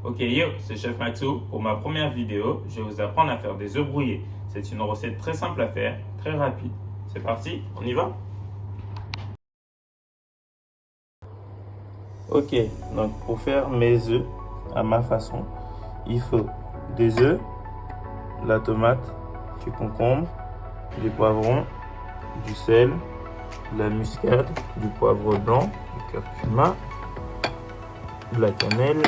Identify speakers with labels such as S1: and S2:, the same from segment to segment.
S1: Ok yo, c'est Chef Maxou. Pour ma première vidéo, je vais vous apprendre à faire des œufs brouillés. C'est une recette très simple à faire, très rapide. C'est parti, on y va? Ok, donc pour faire mes œufs à ma façon, il faut des œufs, la tomate, du concombre, du poivron, du sel, de la muscade, du poivre blanc, du curcuma, de la cannelle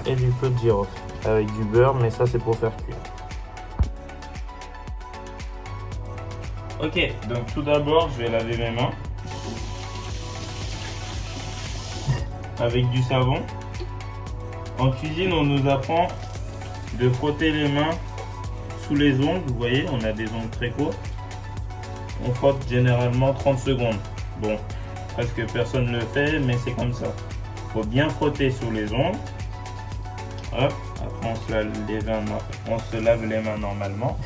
S1: et du peu de girofle avec du beurre, mais ça c'est pour faire cuire. Ok, donc tout d'abord je vais laver mes mains avec du savon. En cuisine on nous apprend de frotter les mains sous les ongles, vous voyez on a des ongles très courts. On frotte généralement 30 secondes. Bon, presque personne ne le fait, mais c'est comme ça. Il faut bien frotter sous les ongles. Hop, après on se lave les mains normalement.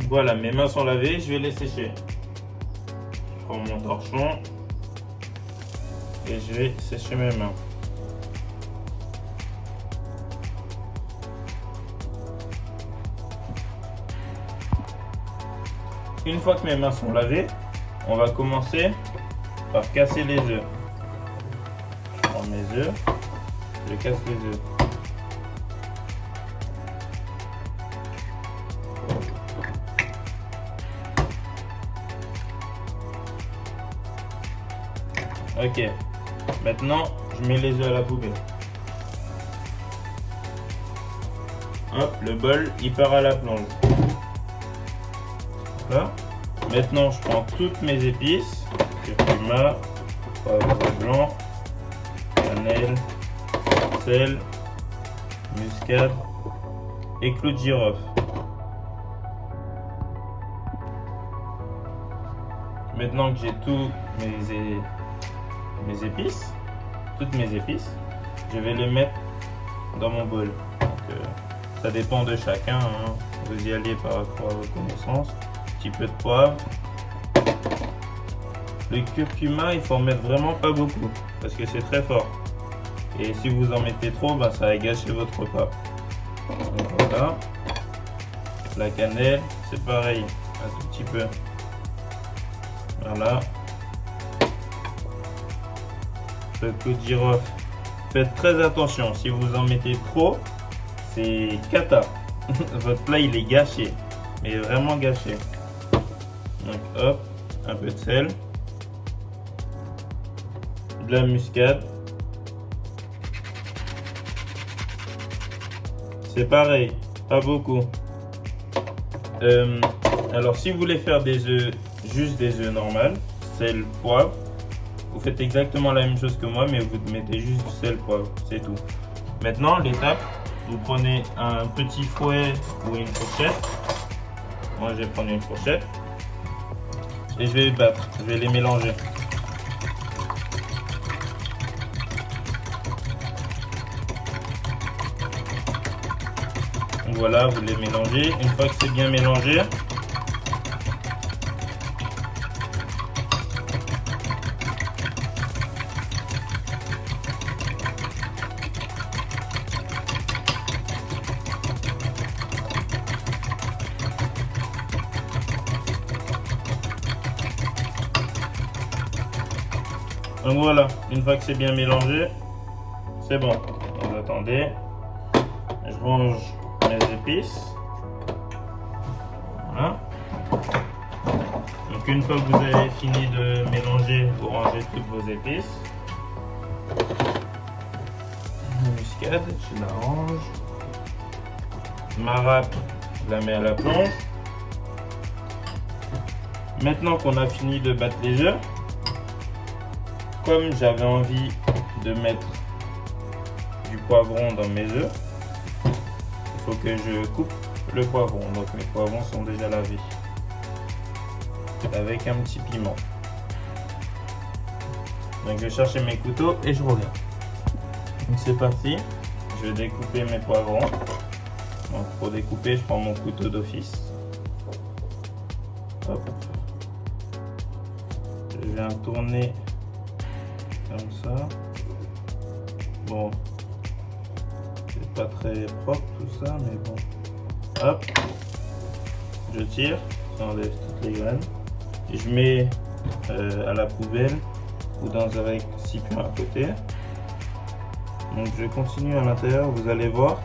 S1: Voilà, mes mains sont lavées, je vais les sécher. Je prends mon torchon et je vais sécher mes mains. Une fois que mes mains sont lavées, on va commencer par casser les œufs. Je prends mes œufs, je casse les œufs. Ok, maintenant je mets les œufs à la poubelle. Hop, le bol il part à la plonge. Voilà. Maintenant je prends toutes mes épices, curcuma, poivre blanc, cannelle, sel, muscade et clou de girofle. Maintenant que j'ai toutes mes épices, je vais les mettre dans mon bol. Donc, ça dépend de chacun, hein. Vous y allez par rapport à vos connaissances. Un petit peu de poivre. Le curcuma, il faut en mettre vraiment pas beaucoup parce que c'est très fort. Et si vous en mettez trop, ça va gâcher votre repas. Donc voilà. La cannelle, c'est pareil, un tout petit peu. Voilà. Le clou de girofle. Faites très attention, si vous en mettez trop, c'est cata. Votre plat il est gâché, mais vraiment gâché. Donc hop, un peu de sel, de la muscade. C'est pareil, pas beaucoup. Alors si vous voulez faire des œufs, juste des œufs normales, sel, poivre, vous faites exactement la même chose que moi, mais vous mettez juste du sel, poivre, c'est tout. Maintenant l'étape, vous prenez un petit fouet ou une fourchette. Moi je vais prendre une fourchette. Et je vais les battre, je vais les mélanger. Donc voilà, vous les mélangez. Une fois que c'est bien mélangé, donc voilà, une fois que c'est bien mélangé, c'est bon. Vous attendez, je range mes épices. Voilà. Donc une fois que vous avez fini de mélanger, vous rangez toutes vos épices. La muscade, je la range. Ma râpe, je la mets à la plonge. Maintenant qu'on a fini de battre les œufs, comme j'avais envie de mettre du poivron dans mes œufs, il faut que je coupe le poivron. Donc mes poivrons sont déjà lavés avec un petit piment. Donc je vais chercher mes couteaux et je reviens. Donc c'est parti, je vais découper mes poivrons. Donc pour découper, je prends mon couteau d'office. Hop. Je viens tourner comme ça. Bon, c'est pas très propre tout ça, mais bon. Hop, je tire, ça enlève toutes les graines. Et je mets à la poubelle ou dans un récipient à côté. Donc je continue à l'intérieur, vous allez voir,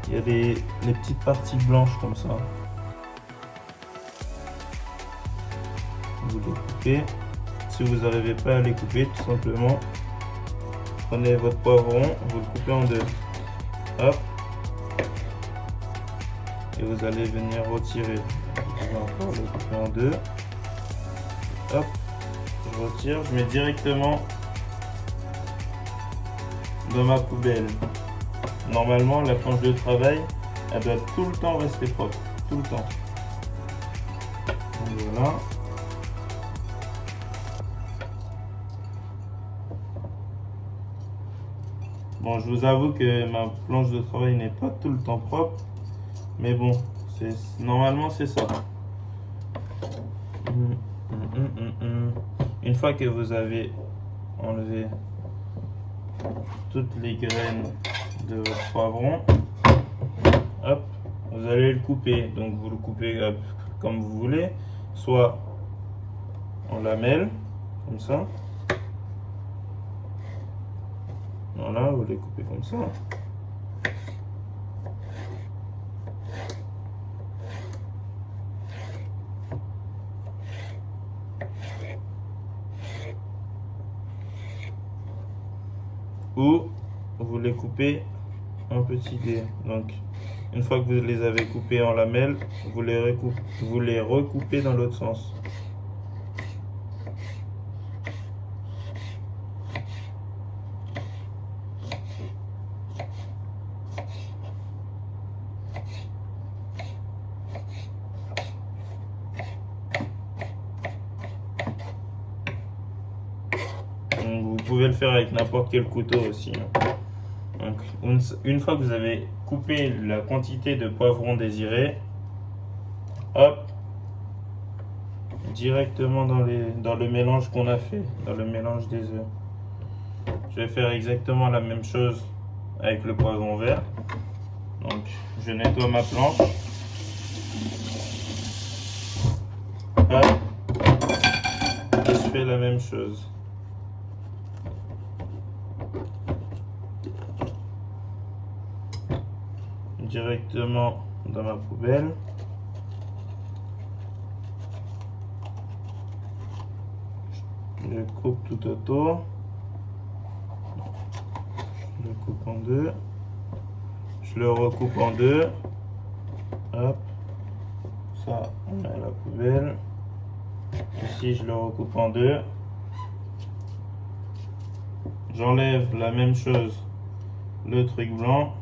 S1: il y a les petites parties blanches comme ça. Vous les coupez. Si vous n'arrivez pas à les couper, tout simplement, prenez votre poivron, vous le coupez en deux. Hop. Et vous allez venir retirer. Je vais encore le couper en deux. Hop. Je retire, je mets directement dans ma poubelle. Normalement, la planche de travail, elle doit tout le temps rester propre. Tout le temps. Donc voilà. Bon, je vous avoue que ma planche de travail n'est pas tout le temps propre. Mais bon, normalement c'est ça. Une fois que vous avez enlevé toutes les graines de votre poivron, hop, vous allez le couper. Donc vous le coupez comme vous voulez, soit en lamelles, comme ça. Voilà, vous les coupez comme ça. Ou vous les coupez en petits dés. Donc, une fois que vous les avez coupés en lamelles, vous les recoupez dans l'autre sens. Vous pouvez le faire avec n'importe quel couteau aussi. Donc, une fois que vous avez coupé la quantité de poivron désiré, hop, directement dans le mélange qu'on a fait, dans le mélange des œufs. Je vais faire exactement la même chose avec le poivron vert. Donc, je nettoie ma planche. Hop, et je fais la même chose. Directement dans ma poubelle. Je coupe tout autour. Je le coupe en deux. Je le recoupe en deux. Hop. Ça, on met à la poubelle. Ici, je le recoupe en deux. J'enlève la même chose, le truc blanc.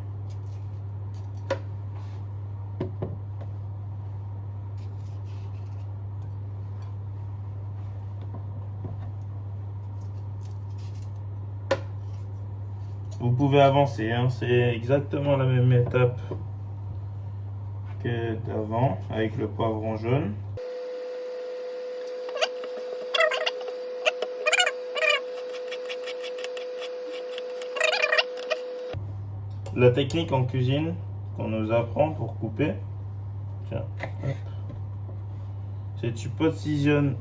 S1: Vous pouvez avancer, hein, c'est exactement la même étape que d'avant avec le poivron jaune. La technique en cuisine qu'on nous apprend pour couper, tiens, c'est tu positionnes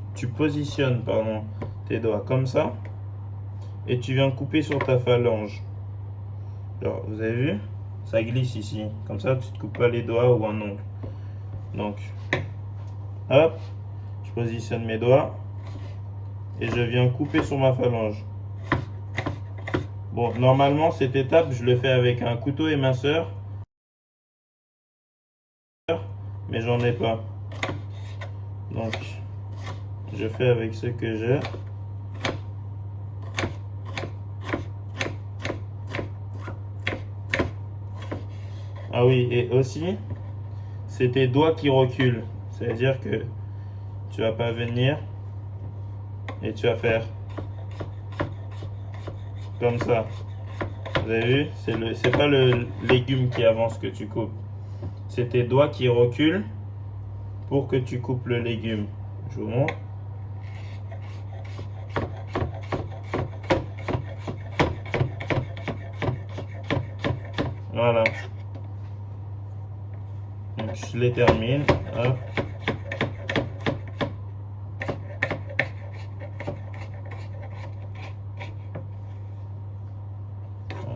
S1: tes doigts comme ça et tu viens couper sur ta phalange. Alors, vous avez vu, ça glisse ici, comme ça tu ne te coupes pas les doigts ou un ongle. Donc, hop, je positionne mes doigts et je viens couper sur ma phalange. Bon, normalement cette étape je le fais avec un couteau éminceur, mais j'en ai pas. Donc, je fais avec ce que j'ai. Ah oui, et aussi, c'est tes doigts qui reculent. C'est-à-dire que tu vas pas venir et tu vas faire comme ça. Vous avez vu? C'est pas le légume qui avance que tu coupes. C'est tes doigts qui reculent pour que tu coupes le légume. Je vous montre. Voilà. Donc je les termine. Hop.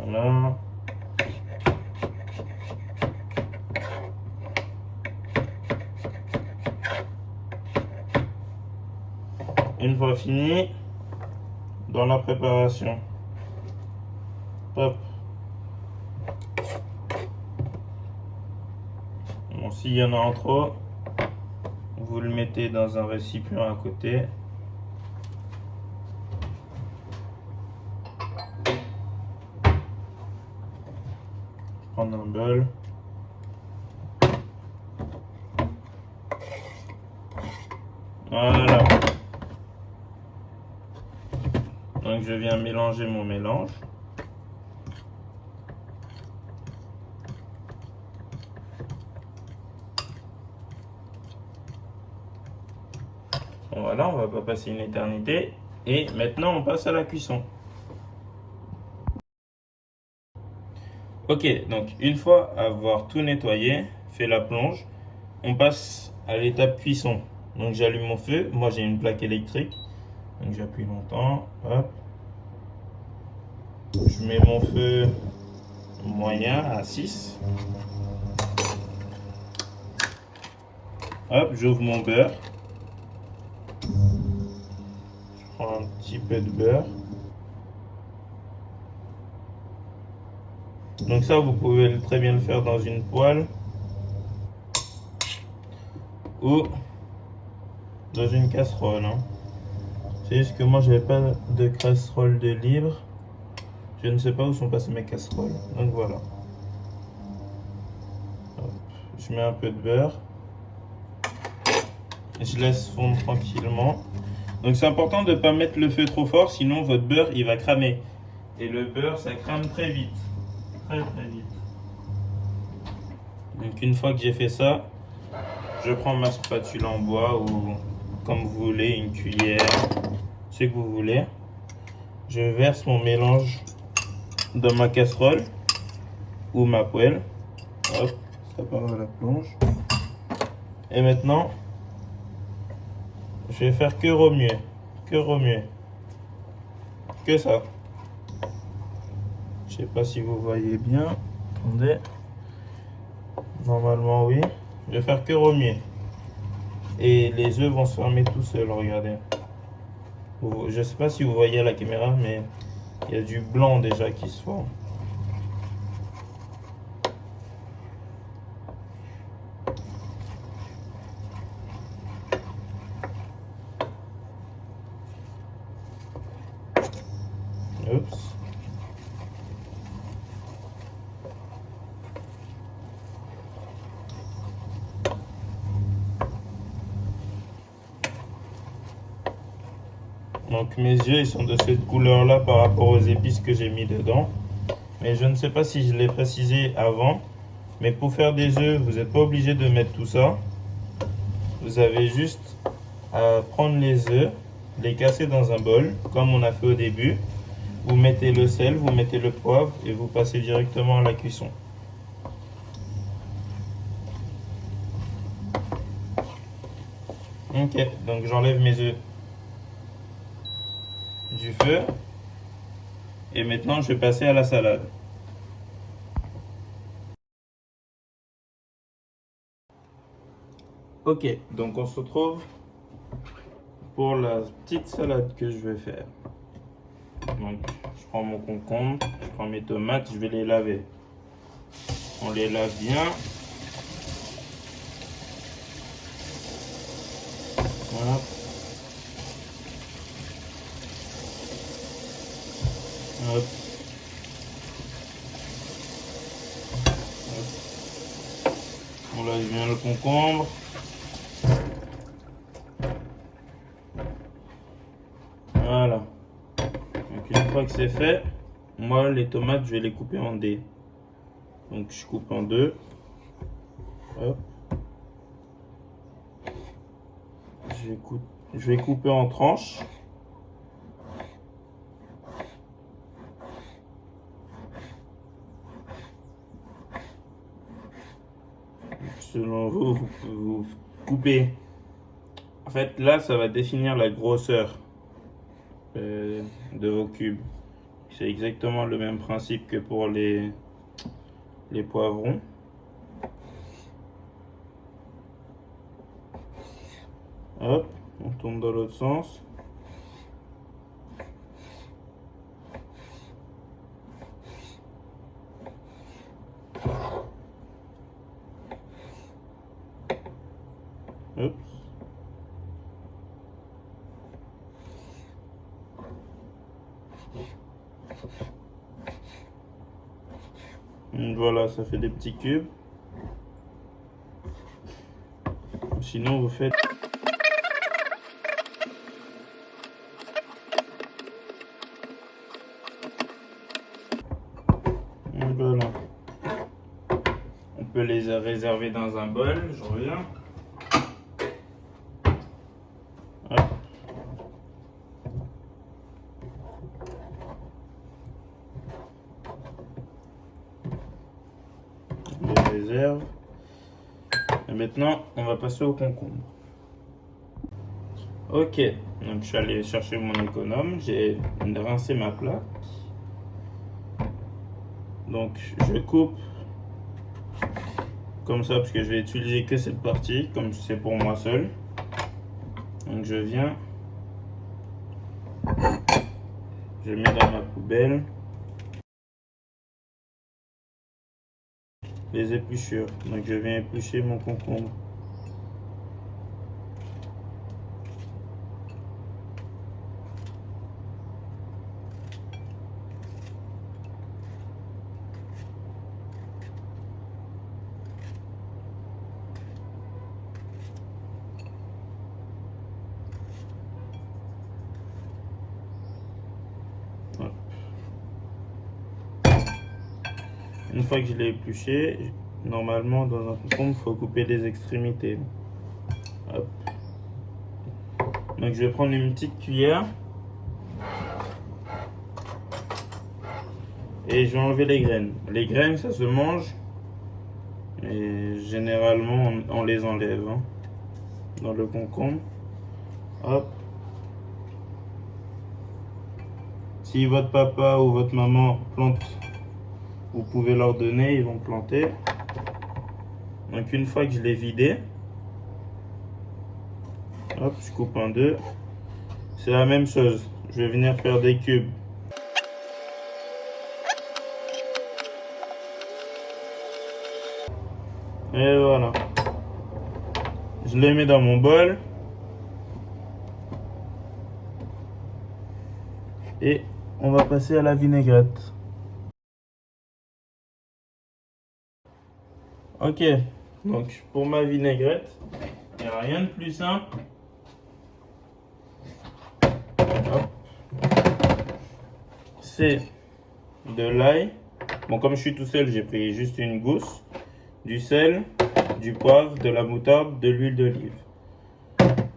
S1: Voilà. Une fois fini, dans la préparation, hop. Bon, s'il y en a en trop, vous le mettez dans un récipient à côté. Prendre un bol. Voilà. Donc je viens mélanger mon mélange. Bon, voilà, on va pas passer une éternité. Et maintenant on passe à la cuisson. Ok, donc une fois avoir tout nettoyé, fait la plonge, on passe à l'étape cuisson. Donc j'allume mon feu, moi j'ai une plaque électrique, donc j'appuie longtemps, hop. Je mets mon feu moyen à 6. Hop, j'ouvre mon beurre. Je prends un petit peu de beurre. Donc ça, vous pouvez très bien le faire dans une poêle ou dans une casserole. Hein. C'est juste que moi, j'avais pas de casserole de libre. Je ne sais pas où sont passées mes casseroles. Donc voilà. Hop. Je mets un peu de beurre. Je laisse fondre tranquillement. Donc c'est important de ne pas mettre le feu trop fort, sinon votre beurre il va cramer. Et le beurre ça crame très vite. Très vite. Donc une fois que j'ai fait ça, je prends ma spatule en bois ou comme vous voulez, une cuillère, ce que vous voulez. Je verse mon mélange dans ma casserole ou ma poêle. Hop, ça part à la plonge. Et maintenant, je vais faire que remuer. Que remuer. Que ça. Je sais pas si vous voyez bien. Attendez. Normalement oui. Je vais faire que remuer. Et les œufs vont se fermer tout seuls, regardez. Je sais pas si vous voyez à la caméra, mais il y a du blanc déjà qui se forme. Oups. Donc mes yeux ils sont de cette couleur là par rapport aux épices que j'ai mis dedans. Mais je ne sais pas si je l'ai précisé avant. Mais pour faire des œufs, vous n'êtes pas obligé de mettre tout ça. Vous avez juste à prendre les œufs, les casser dans un bol, comme on a fait au début. Vous mettez le sel, vous mettez le poivre et vous passez directement à la cuisson. Ok, donc j'enlève mes œufs du feu. Et maintenant, je vais passer à la salade. Ok, donc on se retrouve pour la petite salade que je vais faire. Donc, je prends mon concombre, je prends mes tomates, je vais les laver. On les lave bien. Voilà. Hop. Hop. On lave bien le concombre. Voilà. Donc une fois que c'est fait, moi les tomates je vais les couper en dés. Donc je coupe en deux. Hop. Je je vais couper en tranches. Selon vous, vous coupez. En fait, là, ça va définir la grosseur de vos cubes. C'est exactement le même principe que pour les poivrons. Hop, on tourne dans l'autre sens. Hop. Donc voilà, ça fait des petits cubes. Sinon, vous faites... Donc voilà. On peut les réserver dans un bol. Je reviens. Hop. On les réserve. Et maintenant, on va passer au concombre. Ok, donc je suis allé chercher mon économe, j'ai rincé ma plaque. Donc je coupe comme ça parce que je vais utiliser que cette partie, comme c'est pour moi seul. Donc je viens, je mets dans ma poubelle les épluchures. Donc je viens éplucher mon concombre. Une fois que je l'ai épluché, normalement dans un concombre, il faut couper les extrémités. Hop. Donc je vais prendre une petite cuillère et je vais enlever les graines. Les graines, ça se mange et généralement on les enlève dans le concombre. Hop. Si votre papa ou votre maman plante, vous pouvez leur donner, ils vont planter. Donc une fois que je l'ai vidé, hop, je coupe en deux. C'est la même chose. Je vais venir faire des cubes. Et voilà. Je les mets dans mon bol. Et on va passer à la vinaigrette. Ok, donc pour ma vinaigrette, il n'y a rien de plus simple. C'est de l'ail. Bon, comme je suis tout seul, j'ai pris juste une gousse, du sel, du poivre, de la moutarde, de l'huile d'olive.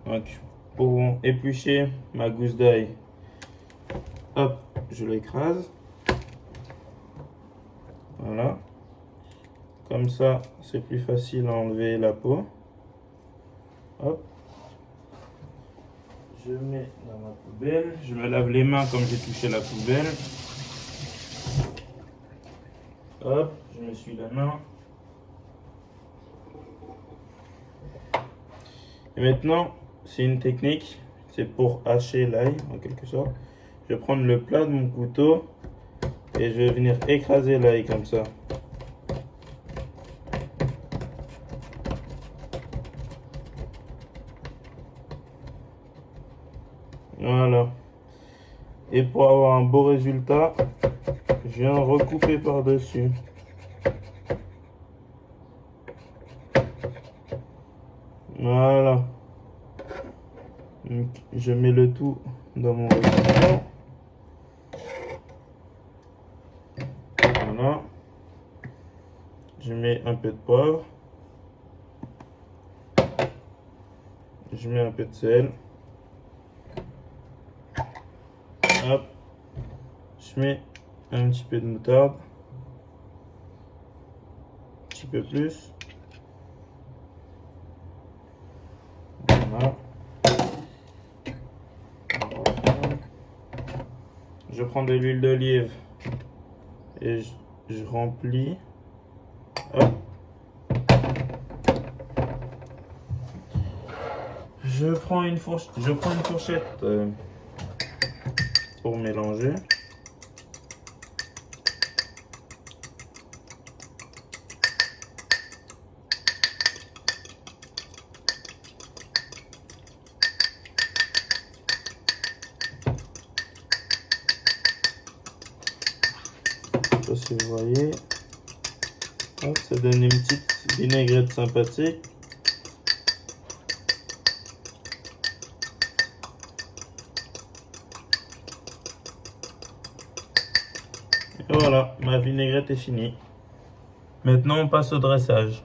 S1: Donc, pour éplucher ma gousse d'ail, hop, je l'écrase. Voilà. Comme ça, c'est plus facile à enlever la peau. Hop. Je mets dans ma poubelle. Je me lave les mains comme j'ai touché la poubelle. Hop, je me suis la main. Et maintenant, c'est une technique. C'est pour hacher l'ail, en quelque sorte. Je vais prendre le plat de mon couteau et je vais venir écraser l'ail comme ça. Voilà. Et pour avoir un beau résultat, je viens recouper par-dessus. Voilà. Donc, je mets le tout dans mon récipient. Voilà. Je mets un peu de poivre. Je mets un peu de sel. Hop. Je mets un petit peu de moutarde. Un petit peu plus. Voilà. Je prends de l'huile d'olive et je remplis. Hop. Je prends une fourchette pour mélanger. Je sais pas si vous voyez. Hop, ça donne une petite vinaigrette sympathique. Et voilà, ma vinaigrette est finie. Maintenant, on passe au dressage.